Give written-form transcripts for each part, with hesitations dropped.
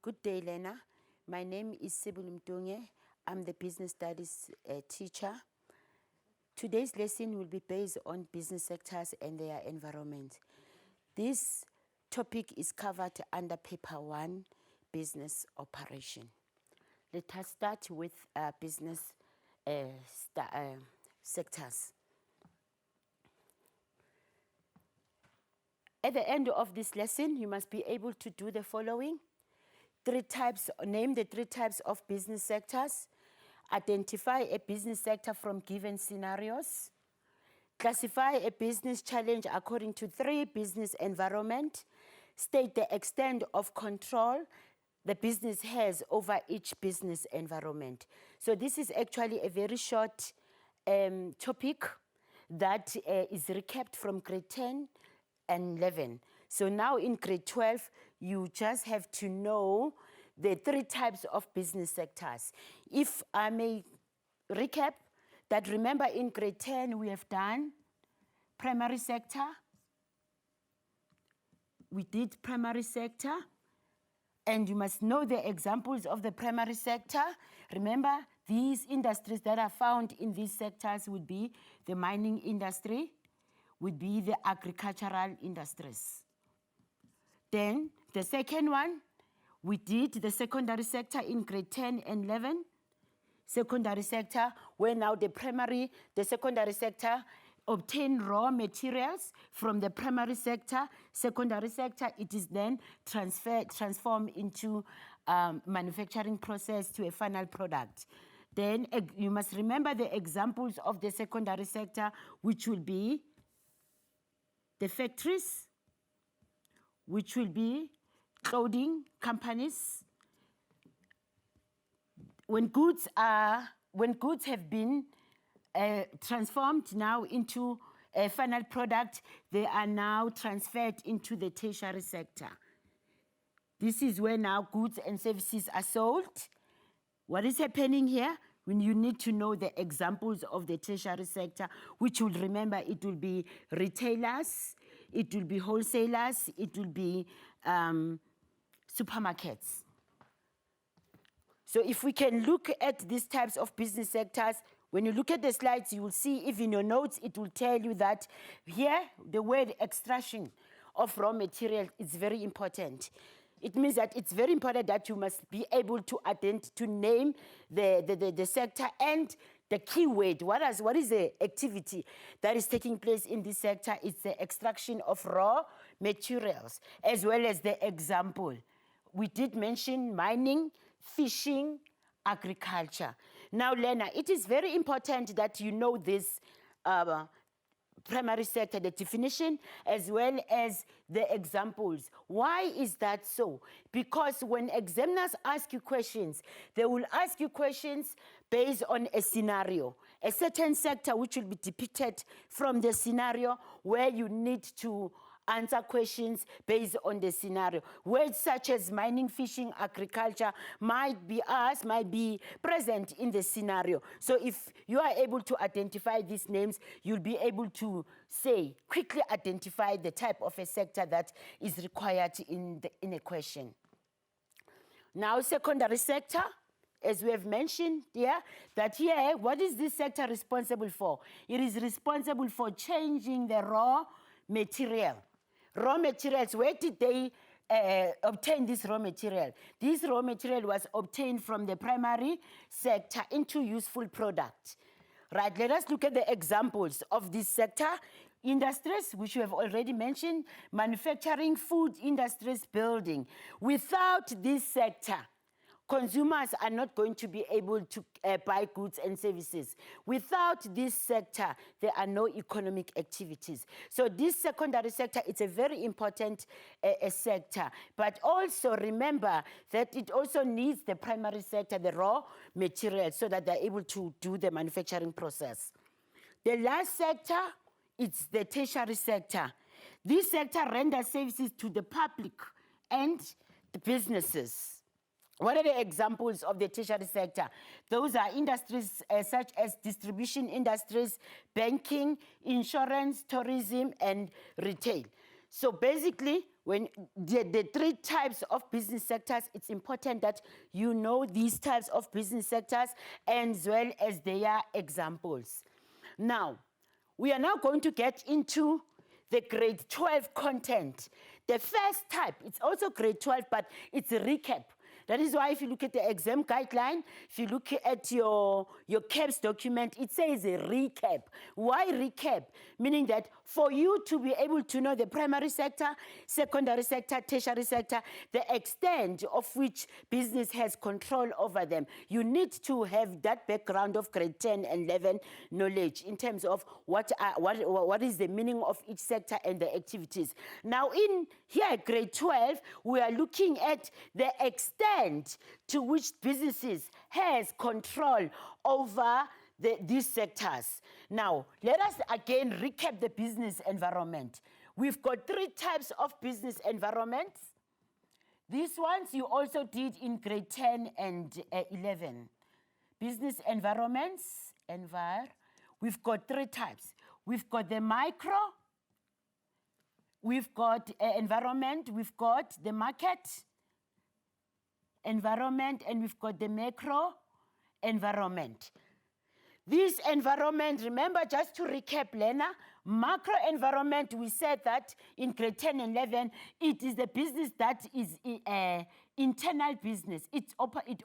Good day, Lena. My name is Sci-Bono. I'm the business studies teacher. Today's lesson will be based on business sectors and their environment. This topic is covered under paper 1, business operation. Let us start with business sectors. At the end of this lesson, you must be able to do the following. Name the 3 types of business sectors. Identify a business sector from given scenarios. Classify a business challenge according to 3 business environment. State the extent of control the business has over each business environment. So this is actually a very short topic that is recapped from grade 10 and 11. So now in grade 12, you just have to know the 3 types of business sectors. If I may recap, that remember in grade 10, we have done primary sector. We did primary sector. And you must know the examples of the primary sector. Remember, these industries that are found in these sectors would be the mining industry, would be the agricultural industries. Then the second one, we did the secondary sector in grade 10 and 11. Secondary sector, where now the secondary sector obtain raw materials from the primary sector. Secondary sector, it is then transformed into manufacturing process to a final product. Then you must remember the examples of the secondary sector, which will be the factories, which will be clothing companies. When goods have been transformed now into a final product, they are now transferred into the tertiary sector. This is where now goods and services are sold. What is happening here? When you need to know the examples of the tertiary sector, which will remember it will be retailers, it will be wholesalers, it will be supermarkets. So if we can look at these types of business sectors, when you look at the slides, you will see, if in your notes, it will tell you that here, the word extraction of raw material is very important. It means that it's very important that you must be able to name the sector and the keyword. What is the activity that is taking place in this sector? It's the extraction of raw materials, as well as the example. We did mention mining, fishing, agriculture. Now, Lena, it is very important that you know this primary sector, the definition, as well as the examples. Why is that so? Because when examiners ask you questions, they will ask you questions based on a scenario, a certain sector which will be depicted from the scenario, where you need to answer questions based on the scenario. Words such as mining, fishing, agriculture might be present in the scenario. So if you are able to identify these names, you'll be able to quickly identify the type of a sector that is required in a question. Now, secondary sector, as we have mentioned here, what is this sector responsible for? It is responsible for changing the raw material. Raw materials, where did they obtain this raw material? This raw material was obtained from the primary sector into useful product. Right, let us look at the examples of this sector. Industries, which we have already mentioned, manufacturing, food industries, building. Without this sector, consumers are not going to be able to buy goods and services. Without this sector, there are no economic activities. So this secondary sector, it's a very important sector. But also remember that it also needs the primary sector, the raw materials, so that they're able to do the manufacturing process. The last sector, it's the tertiary sector. This sector renders services to the public and the businesses. What are the examples of the tertiary sector? Those are industries such as distribution industries, banking, insurance, tourism, and retail. So basically, when the three types of business sectors, it's important that you know these types of business sectors as well as their examples. Now, we are now going to get into the grade 12 content. The first type, it's also grade 12, but it's a recap. That is why if you look at the exam guideline, if you look at your CAPS document, it says a recap. Why recap? Meaning that for you to be able to know the primary sector, secondary sector, tertiary sector, the extent of which business has control over them, you need to have that background of grade 10 and 11 knowledge in terms of what is the meaning of each sector and the activities. Now in here, grade 12, we are looking at the extent to which businesses has control over these sectors. Now, let us again recap the business environment. We've got three types of business environments. These ones you also did in grade 10 and 11. Business environments, we've got three types. We've got the micro, we've got environment, we've got the market environment, and we've got the macro environment. This environment, remember, just to recap, Lena, macro environment, we said that in grade 10 and 11, it is the business that is internal business. It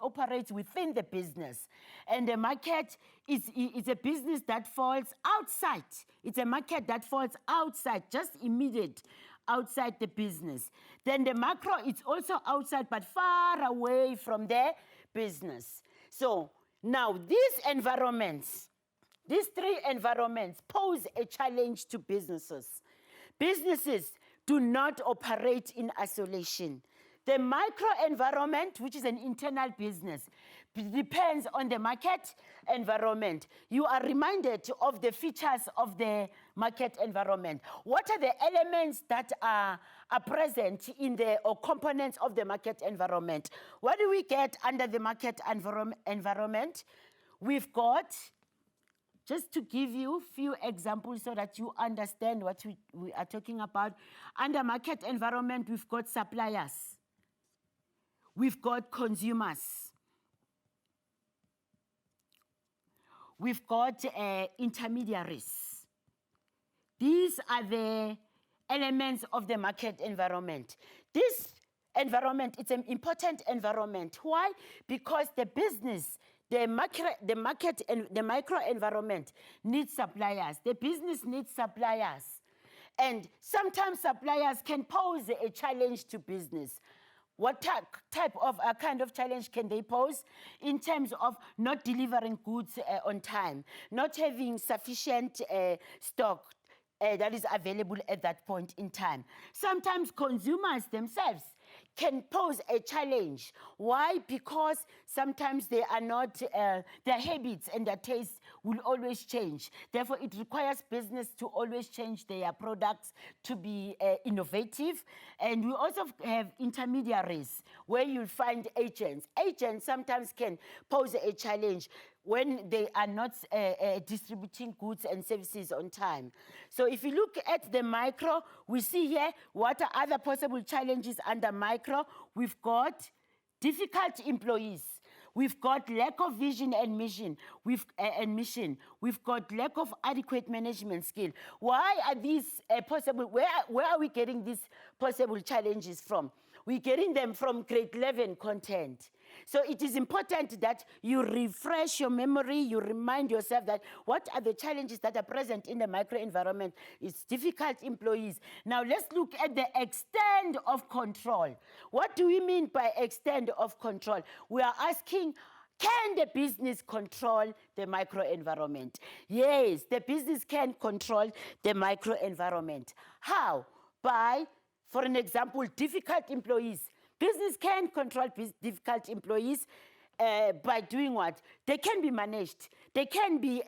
operates within the business. And the market is a business that falls outside. It's a market that falls outside, just immediate, outside the business. Then the macro, it's also outside, but far away from the business. So now these environments, these three environments pose a challenge to businesses. Businesses do not operate in isolation. The micro environment, which is an internal business, depends on the market environment. You are reminded of the features of the market environment. What are the elements that are present in the or components of the market environment? What do we get under the market environment? We've got, just to give you a few examples so that you understand what we are talking about. Under market environment, we've got suppliers. We've got consumers. We've got intermediaries. These are the elements of the market environment. This environment, it's an important environment. Why? Because the business, the market and the micro environment needs suppliers. The business needs suppliers. And sometimes suppliers can pose a challenge to business. What type of kind of challenge can they pose? In terms of not delivering goods on time, not having sufficient stock that is available at that point in time. Sometimes consumers themselves can pose a challenge. Why? Because sometimes they are not, their habits and their tastes will always change. Therefore, it requires business to always change their products to be innovative. And we also have intermediaries where you'll find agents. Agents sometimes can pose a challenge when they are not distributing goods and services on time. So if you look at the micro, we see here what are other possible challenges under micro. We've got difficult employees. We've got lack of vision and mission. We've got lack of adequate management skill. Why are these possible? Where are we getting these possible challenges from? We're getting them from grade 11 content. So it is important that you refresh your memory, you remind yourself that what are the challenges that are present in the microenvironment? It's difficult employees. Now let's look at the extent of control. What do we mean by extent of control? We are asking, can the business control the microenvironment? Yes, the business can control the microenvironment. How? By, for an example, difficult employees. Business can control difficult employees by doing what? They can be managed. They can be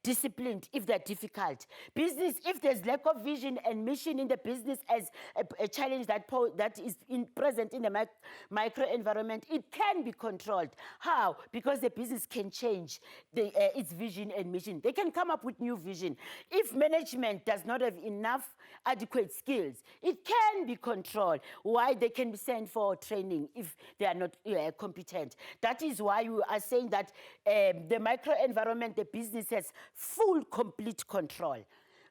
disciplined if they're difficult. Business, if there's lack of vision and mission in the business as a challenge that is present in the micro environment, it can be controlled. How? Because the business can change its vision and mission. They can come up with new vision. If management does not have enough adequate skills, it can be controlled. Why? They can be sent for training if they are not competent. That is why we are saying that the micro environment, the business has full, complete control.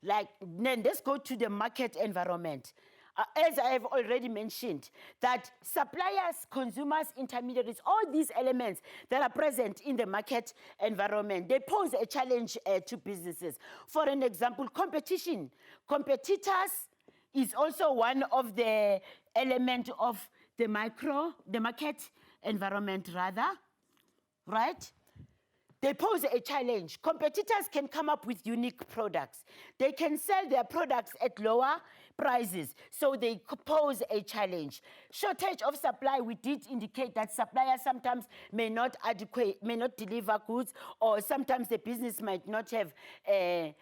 Like, then let's go to the market environment. As I have already mentioned, that suppliers, consumers, intermediaries, all these elements that are present in the market environment, they pose a challenge to businesses. For an example, competition. Competitors is also one of the elements of the market environment rather, right? They pose a challenge. Competitors can come up with unique products. They can sell their products at lower prices, so they pose a challenge. Shortage of supply, we did indicate that suppliers sometimes may not deliver goods, or sometimes the business might not have a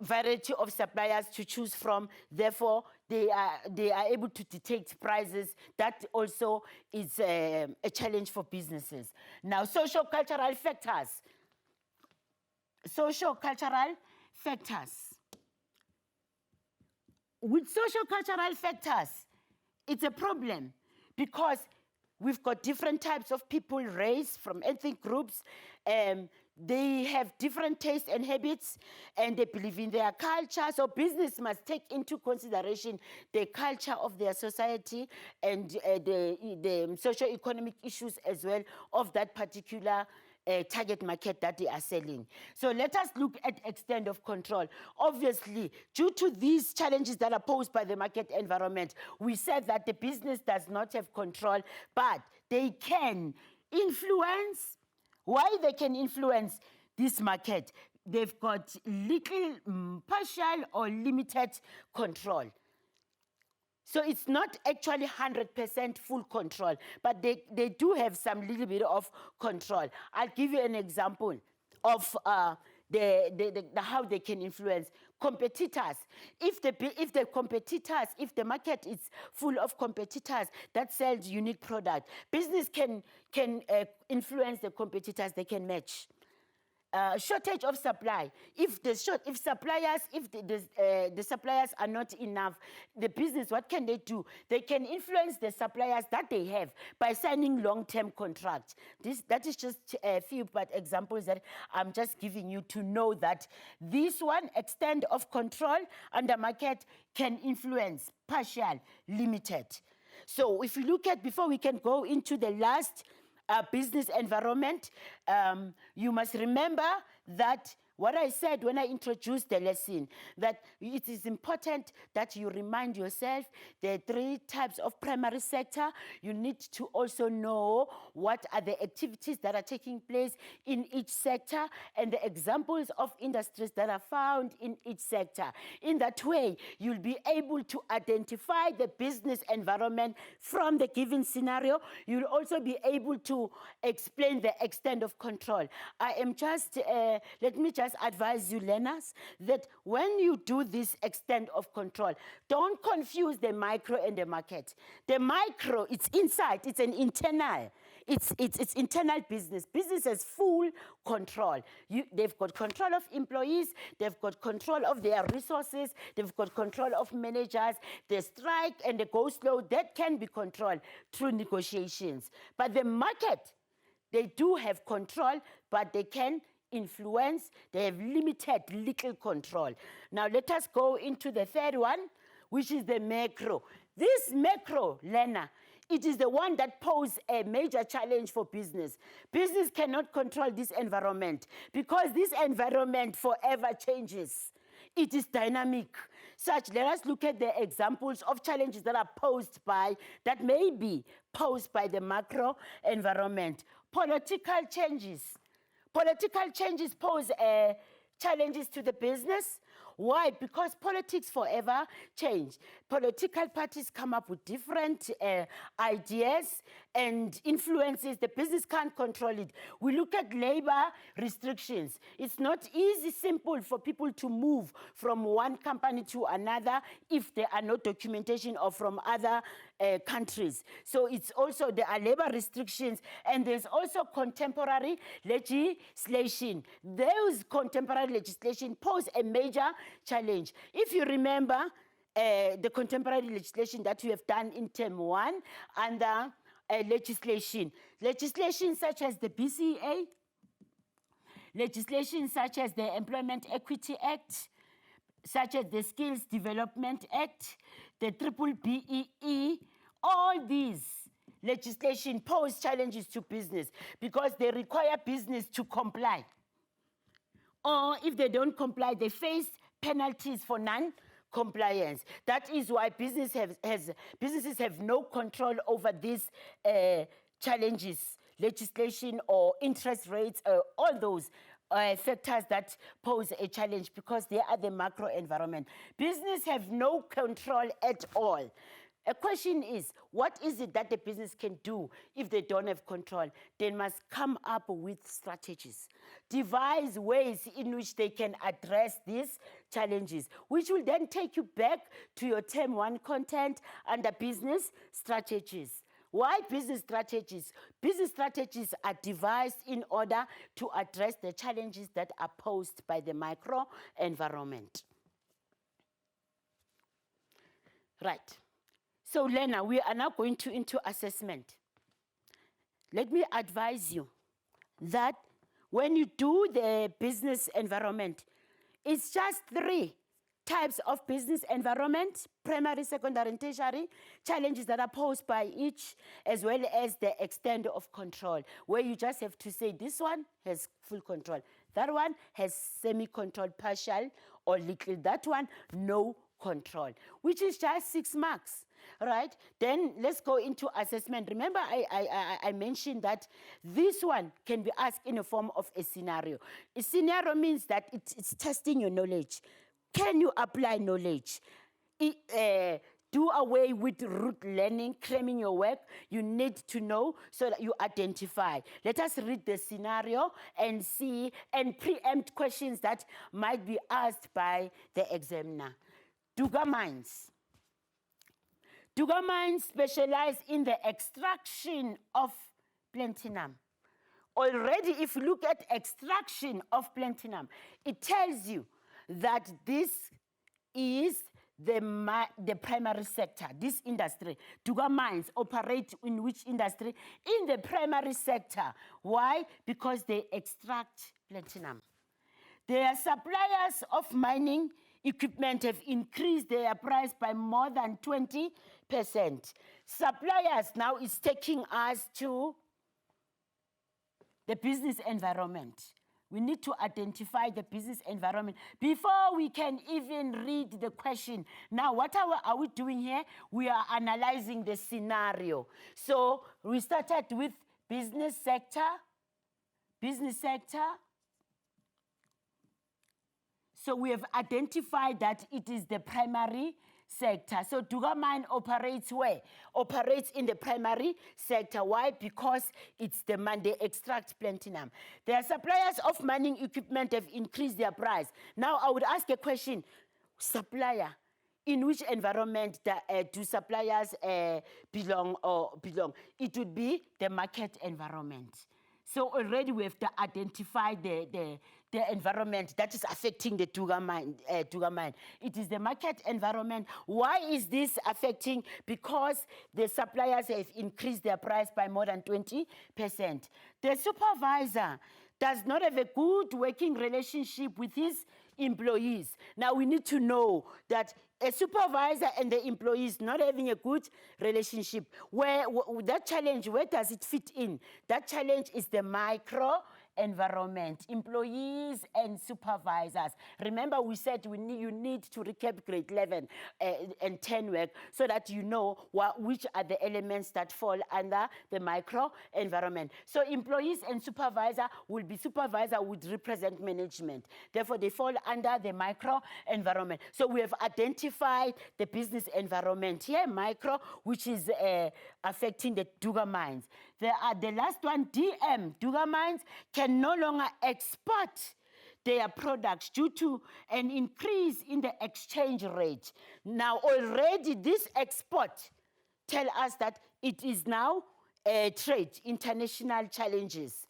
variety of suppliers to choose from. Therefore, they are able to detect prices. That also is a challenge for businesses. Now, social-cultural factors. Social-cultural factors. With social-cultural factors, it's a problem because we've got different types of people, race, from ethnic groups. They have different tastes and habits, and they believe in their culture. So business must take into consideration the culture of their society and the socio-economic issues as well of that particular target market that they are selling. So let us look at extent of control. Obviously, due to these challenges that are posed by the market environment, we said that the business does not have control, but they can influence. Why they can influence this market? They've got little, partial or limited control. So it's not actually 100% full control, but they do have some little bit of control. I'll give you an example of how they can influence competitors. If the market is full of competitors that sells unique product, business can influence the competitors. They can match. Shortage of supply. If the suppliers are not enough, the business, what can they do? They can influence the suppliers that they have by signing long-term contracts. That is just a few examples that I'm just giving you to know that this one extent of control under market can influence partial, limited. So if you look at, before we can go into the last business environment, you must remember that what I said when I introduced the lesson, that it is important that you remind yourself the three types of primary sector. You need to also know what are the activities that are taking place in each sector and the examples of industries that are found in each sector. In that way, you'll be able to identify the business environment from the given scenario. You'll also be able to explain the extent of control. I am just, let me just advise you, learners, that when you do this extent of control, don't confuse the micro and the market. The micro, it's inside, it's an internal. It's internal business. Business has full control. They've got control of employees, they've got control of their resources, they've got control of managers. The strike and the go slow, that can be controlled through negotiations. But the market, they do have control, but they can influence. They have limited, little control. Now let us go into the third one, which is the macro. This macro, learner, it is the one that poses a major challenge for business. Business cannot control this environment because this environment forever changes. It is dynamic. Let us look at the examples of challenges that are that may be posed by the macro environment. Political changes. Political changes pose challenges to the business. Why? Because politics forever change. Political parties come up with different ideas, and influences, the business can't control it. We look at labor restrictions. It's not easy, simple for people to move from one company to another if there are no documentation or from other countries. So it's also, there are labor restrictions, and there's also contemporary legislation. Those contemporary legislation pose a major challenge. If you remember, the contemporary legislation that we have done in term 1 under legislation such as the BCA, legislation such as the Employment Equity Act, such as the Skills Development Act, the BBEE, all these legislation pose challenges to business because they require business to comply. Or if they don't comply, they face penalties for non-compliance. That is why businesses have no control over these challenges, legislation or interest rates, all those factors that pose a challenge because they are the macro environment. Business have no control at all. A question is, what is it that the business can do if they don't have control? They must come up with strategies, devise ways in which they can address these challenges, which will then take you back to your term 1 content under business strategies. Why business strategies? Business strategies are devised in order to address the challenges that are posed by the micro environment. Right. So, Lena, we are now going into assessment. Let me advise you that when you do the business environment, it's just 3 types of business environment: primary, secondary, and tertiary, challenges that are posed by each, as well as the extent of control, where you just have to say this one has full control, that one has semi-control, partial, or little, that one no control, which is just 6 marks. Right? Then let's go into assessment. Remember, I mentioned that this one can be asked in the form of a scenario. A scenario means that it's testing your knowledge. Can you apply knowledge? Do away with rote learning, cramming your work. You need to know so that you identify. Let us read the scenario and see and preempt questions that might be asked by the examiner. Duga Mines. Duga Mines specialize in the extraction of platinum. Already, if you look at extraction of platinum, it tells you that this is the primary sector, this industry. Duga Mines operate in which industry? In the primary sector. Why? Because they extract platinum. Their suppliers of mining equipment have increased their price by more than 20%. Suppliers now is taking us to the business environment. We need to identify the business environment before we can even read the question. Now, what are we doing here? We are analyzing the scenario. So we started with business sector. Business sector. So we have identified that it is the primary sector. So Duga Mine operates where? Operates in the primary sector. Why? Because it's the mine, they extract platinum. Their suppliers of mining equipment have increased their price. Now I would ask a question. Supplier, in which environment do suppliers belong? It would be the market environment. So already we have to identify the environment that is affecting the Duga Mine. It is the market environment. Why is this affecting? Because the suppliers have increased their price by more than 20%. The supervisor does not have a good working relationship with his employees. Now we need to know that a supervisor and the employees not having a good relationship, that challenge, where does it fit in? That challenge is the micro environment, employees and supervisors. Remember, we said you need to recap grade 11 and 10 work so that you know which are the elements that fall under the micro environment. So employees and supervisor would represent management. Therefore, they fall under the micro environment. So we have identified the business environment here, micro, which is affecting the Duga mines. The last one, DM, Duga mines can no longer export their products due to an increase in the exchange rate. Now, already this export tell us that it is now trade, international challenges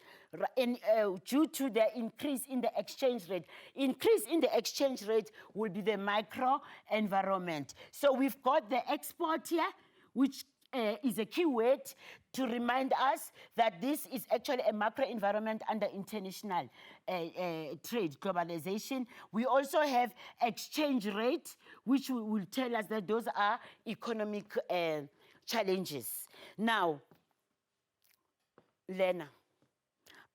due to the increase in the exchange rate. Increase in the exchange rate will be the micro environment. So we've got the export here, which is a key word to remind us that this is actually a macro environment under international trade, globalization. We also have exchange rate, which will tell us that those are economic challenges. Now, Lena,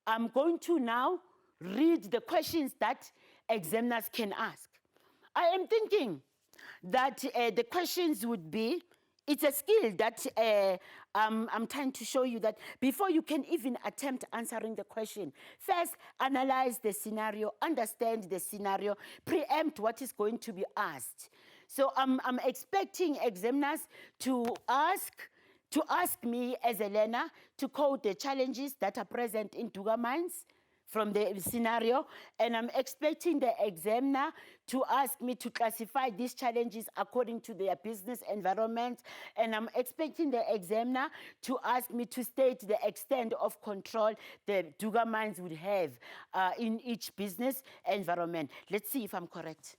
I'm going to now read the questions that examiners can ask. I am thinking that the questions would be, it's a skill that I'm trying to show you that before you can even attempt answering the question, first analyze the scenario, understand the scenario, preempt what is going to be asked. So I'm expecting examiners to ask me as a learner to code the challenges that are present in Duga mines from the scenario, and I'm expecting the examiner to ask me to classify these challenges according to their business environment, and I'm expecting the examiner to ask me to state the extent of control the Duga mines would have in each business environment. Let's see if I'm correct.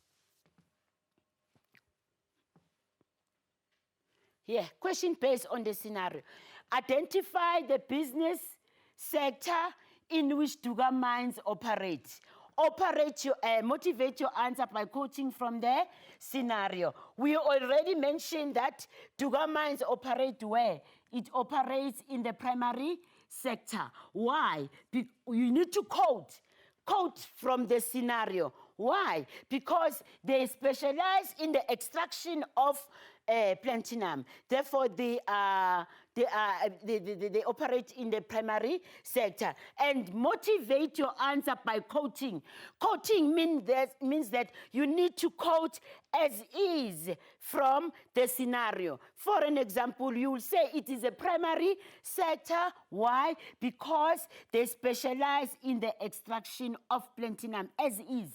Yeah, question based on the scenario. Identify the business sector in which Duga mines operate. Motivate your answer by quoting from the scenario. We already mentioned that Duga mines operate where? It operates in the primary sector. Why? You need to quote from the scenario. Why? Because they specialize in the extraction of platinum. Therefore, they operate in the primary sector. And motivate your answer by quoting. Quoting means that you need to quote as is from the scenario. For an example, you will say it is a primary sector. Why? Because they specialize in the extraction of platinum as is.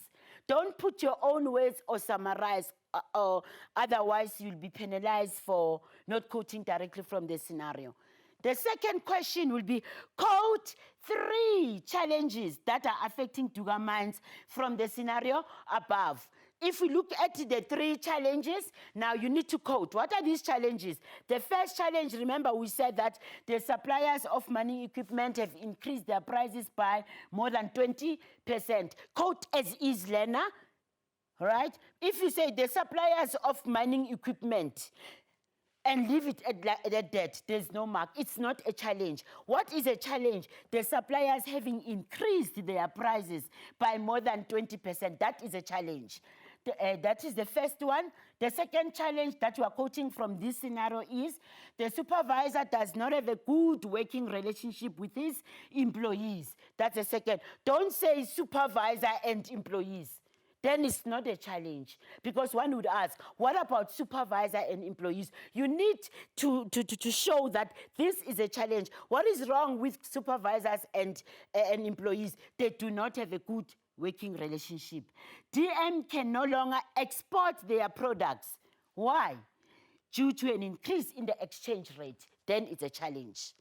Don't put your own words or summarize, or otherwise you'll be penalized for not quoting directly from the scenario. The second question will be, quote 3 challenges that are affecting Duga mines from the scenario above. If we look at the 3 challenges, now you need to quote. What are these challenges? The first challenge, remember we said that the suppliers of mining equipment have increased their prices by more than 20%. Quote as is, learner, right? If you say the suppliers of mining equipment and leave it at that, there's no mark. It's not a challenge. What is a challenge? The suppliers having increased their prices by more than 20%. That is a challenge. That is the first one. The second challenge that you are quoting from this scenario is the supervisor does not have a good working relationship with his employees. That's the second. Don't say supervisor and employees. Then it's not a challenge. Because one would ask, what about supervisor and employees? You need to show that this is a challenge. What is wrong with supervisors and employees? They do not have a good working relationship. DM can no longer export their products. Why? Due to an increase in the exchange rate. Then it's a challenge.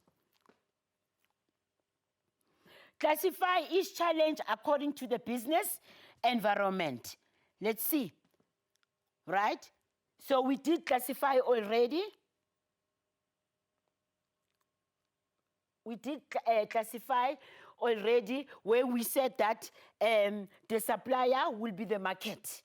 Classify each challenge according to the business environment. Let's see. Right? So we did classify already. We did classify already where we said that the supplier will be the market.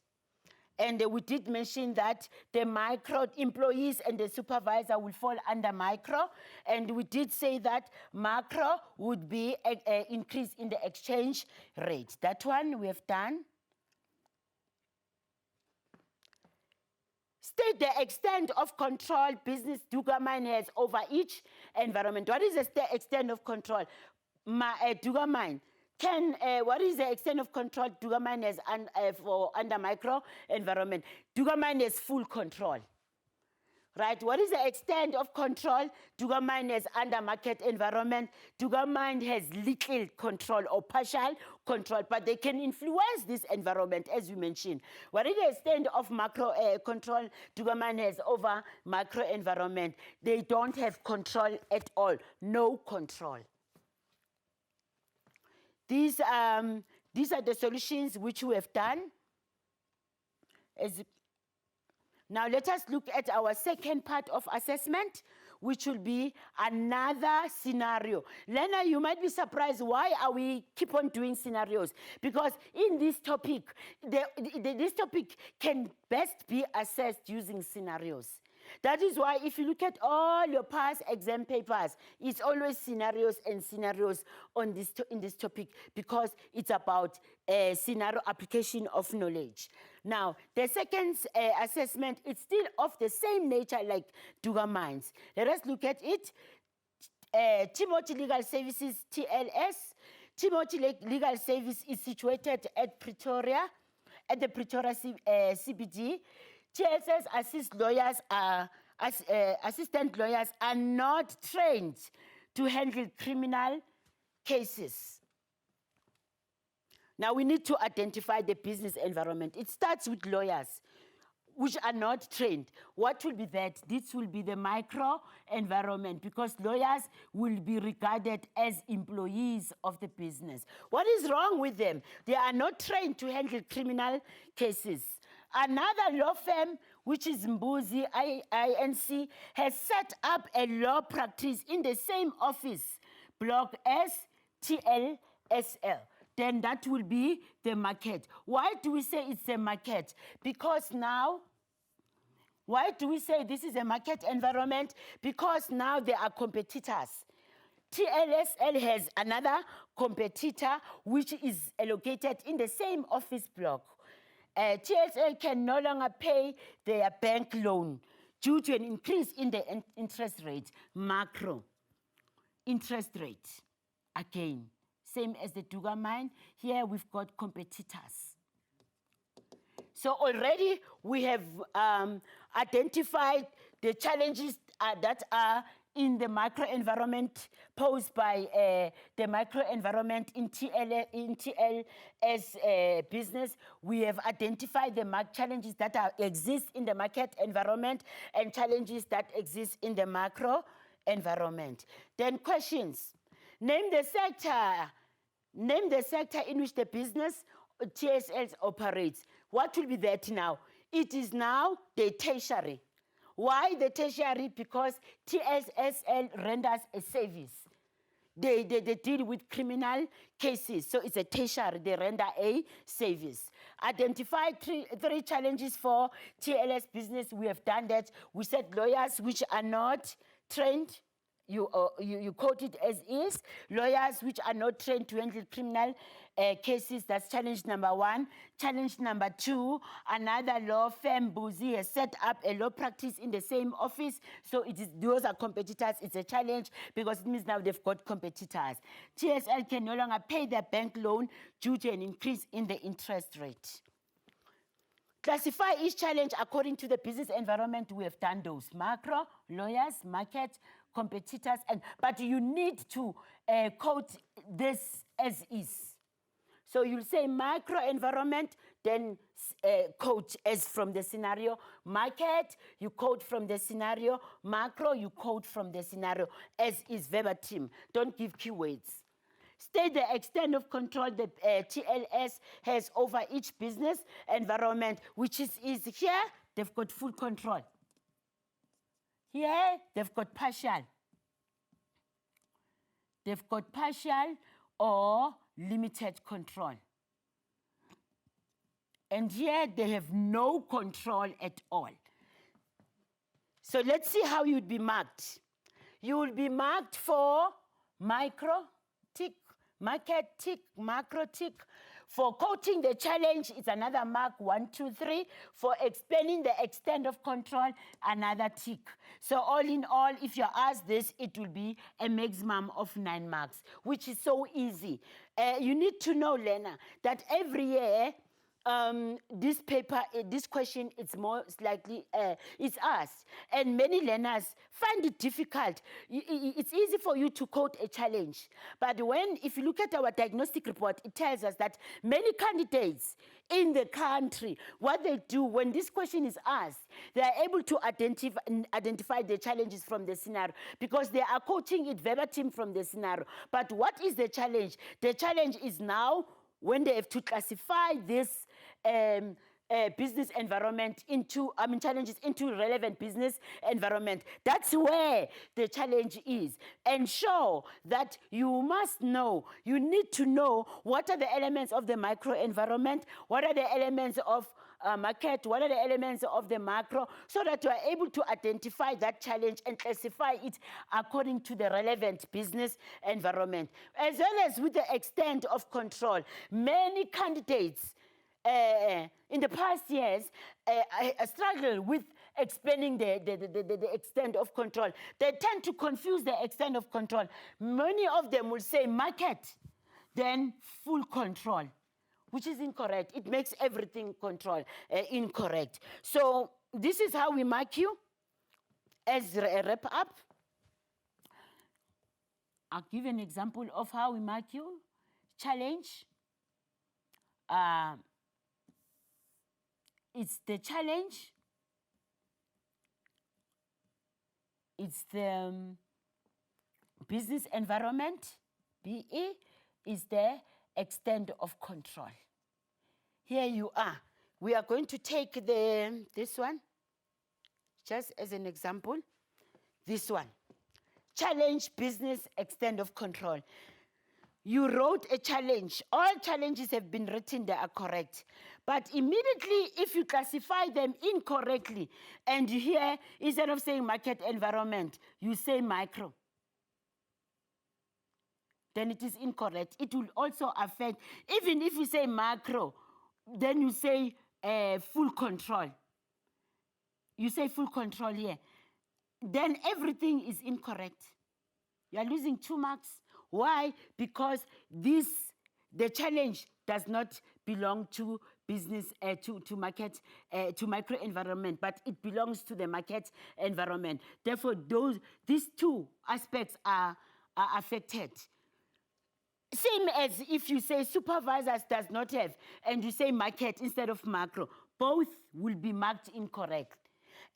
And we did mention that the micro employees and the supervisor will fall under micro. And we did say that macro would be an increase in the exchange rate. That one we have done. State the extent of control business Duga mine has over each environment. What is the extent of control? Duga mine. What is the extent of control Duga mine has for under micro environment? Duga mine has full control, right? What is the extent of control? Duggermine has under market environment. Duggermine has little control or partial control, but they can influence this environment, as we mentioned. What is the extent of macro control Duggermine has over macro environment? They don't have control at all, no control. These are the solutions which we have done. Now let us look at our second part of assessment, which will be another scenario. Lena, you might be surprised, why are we keep on doing scenarios? Because in this topic, this topic can best be assessed using scenarios. That is why if you look at all your past exam papers, it's always scenarios and scenarios on this in this topic, because it's about scenario application of knowledge. Now, the second assessment, it's still of the same nature like Duggermine's. Let us look at it. Timothy Legal Services, TLS. Timothy Legal Service is situated at Pretoria, at the Pretoria CBD. TLS assistant lawyers are not trained to handle criminal cases. Now we need to identify the business environment. It starts with lawyers, which are not trained. What will be that? This will be the micro environment, because lawyers will be regarded as employees of the business. What is wrong with them? They are not trained to handle criminal cases. Another law firm, which is Mbuzi INC, has set up a law practice in the same office block as TLSL. Then that will be the market. Why do we say it's a market? Because now, why do we say this is a market environment? Because now there are competitors. TLSL has another competitor which is located in the same office block. TLSL can no longer pay their bank loan due to an increase in the interest rate, macro interest rate. Again, same as the Duggermine. Here we've got competitors. So already we have identified the challenges that are in the microenvironment posed by the microenvironment in TLS business. We have identified the challenges that exist in the market environment and challenges that exist in the macro environment. Then questions. Name the sector in which the business TSL operates. What will be that now? It is now the tertiary. Why the tertiary? Because TSL renders a service. They deal with criminal cases, so it's a tertiary. They render a service. Identify three challenges for TLS business. We have done that. We said lawyers which are not trained. You quote it as is. Lawyers which are not trained to handle criminal cases, that's challenge number one. Challenge number two, another law firm, Buzi, has set up a law practice in the same office, so those are competitors. It's a challenge because it means now they've got competitors. TSL can no longer pay their bank loan due to an increase in the interest rate. Classify each challenge according to the business environment. We have done those. Macro, lawyers, market, competitors, but you need to quote this as is. So you'll say micro environment, then quote as from the scenario. Market, you quote from the scenario. Macro, you quote from the scenario as is verbatim. Don't give keywords. State the extent of control the TLS has over each business environment, which is here, they've got full control. Here, they've got partial. They've got partial or limited control. And here, they have no control at all. So let's see how you'd be marked. You will be marked for micro, tick, market, tick, macro, tick. For quoting the challenge, it's another mark, 1, 2, 3. For explaining the extent of control, another tick. So all in all, if you're asked this, it will be a maximum of 9 marks, which is so easy. You need to know, Lena, that every year, this paper, this question, it's most likely, it's asked. And many learners find it difficult. It's easy for you to quote a challenge. But if you look at our diagnostic report, it tells us that many candidates in the country, what they do when this question is asked, they are able to identify the challenges from the scenario because they are quoting it verbatim from the scenario. But what is the challenge? The challenge is now when they have to classify this business environment into, challenges into relevant business environment. That's where the challenge is. Ensure that you must know, you need to know what are the elements of the micro environment, what are the elements of market, what are the elements of the macro, so that you are able to identify that challenge and classify it according to the relevant business environment. As well as with the extent of control. Many candidates in the past years struggle with explaining the extent of control. They tend to confuse the extent of control. Many of them will say market, then full control, which is incorrect. It makes everything incorrect. So this is how we mark you. As a wrap up, I'll give an example of how we mark you. Challenge. It's the challenge. It's the business environment. BE is the extent of control. Here you are. We are going to take this one, just as an example. This one. Challenge, business, extent of control. You wrote a challenge. All challenges have been written, they are correct. But immediately, if you classify them incorrectly, and here, instead of saying market environment, you say micro, then it is incorrect. It will also affect, even if you say macro, then you say full control. You say full control here. Then everything is incorrect. You are losing 2 marks. Why? Because the challenge does not belong to business, to market, to micro environment, but it belongs to the market environment. Therefore, these 2 aspects are affected. Same as if you say supervisors does not have, and you say market instead of macro, both will be marked incorrect.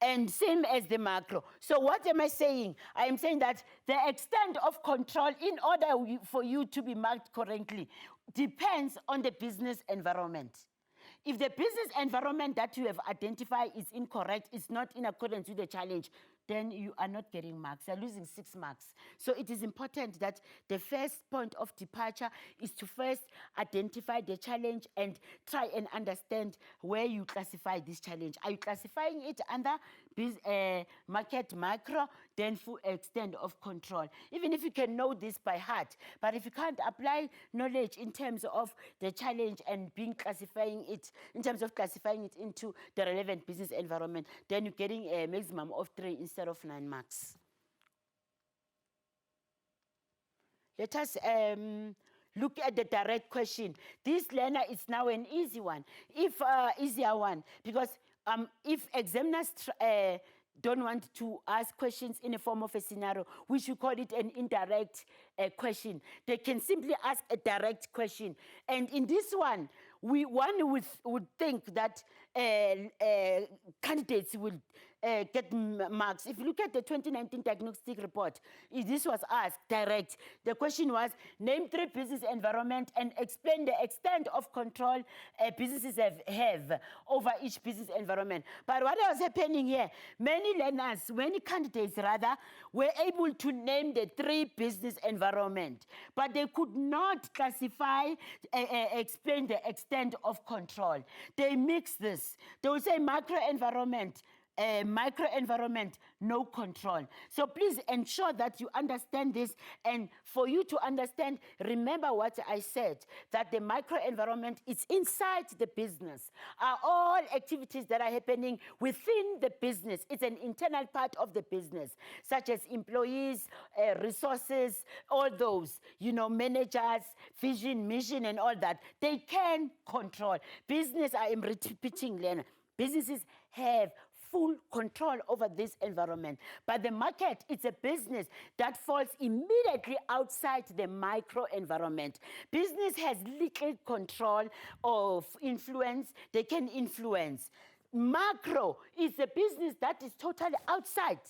And same as the macro. So what am I saying? I am saying that the extent of control, in order for you to be marked correctly, depends on the business environment. If the business environment that you have identified is incorrect, is not in accordance with the challenge, then you are not getting marks. You're losing 6 marks. So it is important that the first point of departure is to first identify the challenge and try and understand where you classify this challenge. Are you classifying it under market macro, then full extent of control? Even if you can know this by heart, but if you can't apply knowledge in terms of the challenge and classifying it, in terms of classifying it into the relevant business environment, then you're getting a maximum of 3 instead of 9 marks. Let us look at the direct question. This learner is now an easy one, easier one, because if examiners don't want to ask questions in the form of a scenario, we should call it an indirect question. They can simply ask a direct question. And in this one, one would think that candidates will get marks. If you look at the 2019 diagnostic report, this was asked direct. The question was, name 3 business environment and explain the extent of control businesses have over each business environment. But what was happening here, many candidates rather, were able to name the 3 business environment, but they could not classify, explain the extent of control. They mix this. They will say macro environment, microenvironment, no control. So please ensure that you understand this. And for you to understand, remember what I said, that the microenvironment is inside the business, are all activities that are happening within the business. It's an internal part of the business, such as employees, resources, all those, managers, vision, mission, and all that. They can control. Business, I am repeating, Lena, businesses have full control over this environment. But the market, it's a business that falls immediately outside the microenvironment. Business has little control of influence. They can influence. Macro is a business that is totally outside.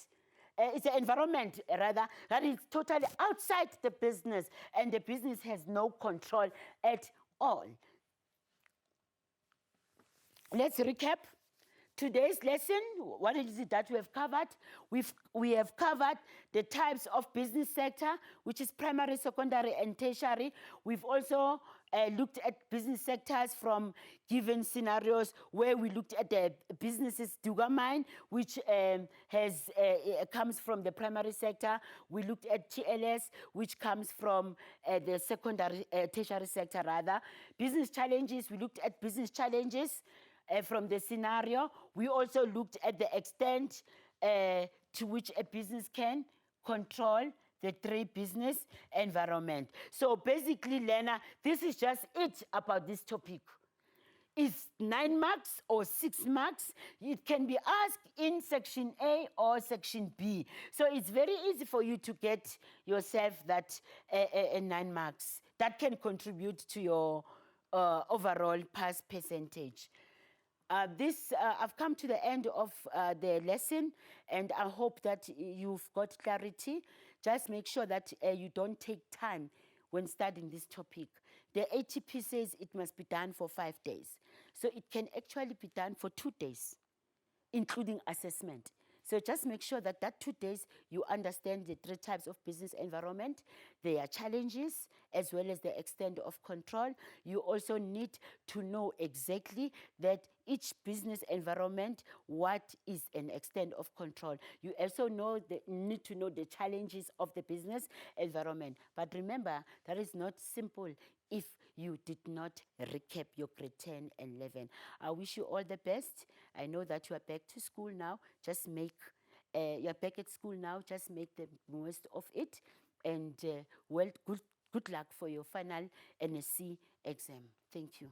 It's an environment, rather, that is totally outside the business, and the business has no control at all. Let's recap today's lesson. What is it that we have covered? We have covered the types of business sector, which is primary, secondary, and tertiary. We've also looked at business sectors from given scenarios, where we looked at the businesses Dugamine, which comes from the primary sector. We looked at TLS, which comes from the secondary, tertiary sector, rather. Business challenges, we looked at business challenges from the scenario. We also looked at the extent to which a business can control the three business environment. So basically, Lena, this is just it about this topic. It's 9 marks or 6 marks. It can be asked in section A or section B. So it's very easy for you to get yourself that 9 marks. That can contribute to your overall pass percentage. I've come to the end of the lesson, and I hope that you've got clarity. Just make sure that you don't take time when studying this topic. The ATP says it must be done for 5 days. So it can actually be done for 2 days, including assessment. So just make sure that 2 days you understand the 3 types of business environment, their challenges, as well as the extent of control. You also need to know exactly that each business environment, what is an extent of control. You also need to know the challenges of the business environment. But remember, that is not simple if you did not recap your grade 10 and 11. I wish you all the best. I know that you are back to school now. Just make, you're back at school now. Just make the most of it. And good luck for your final NSC exam. Thank you.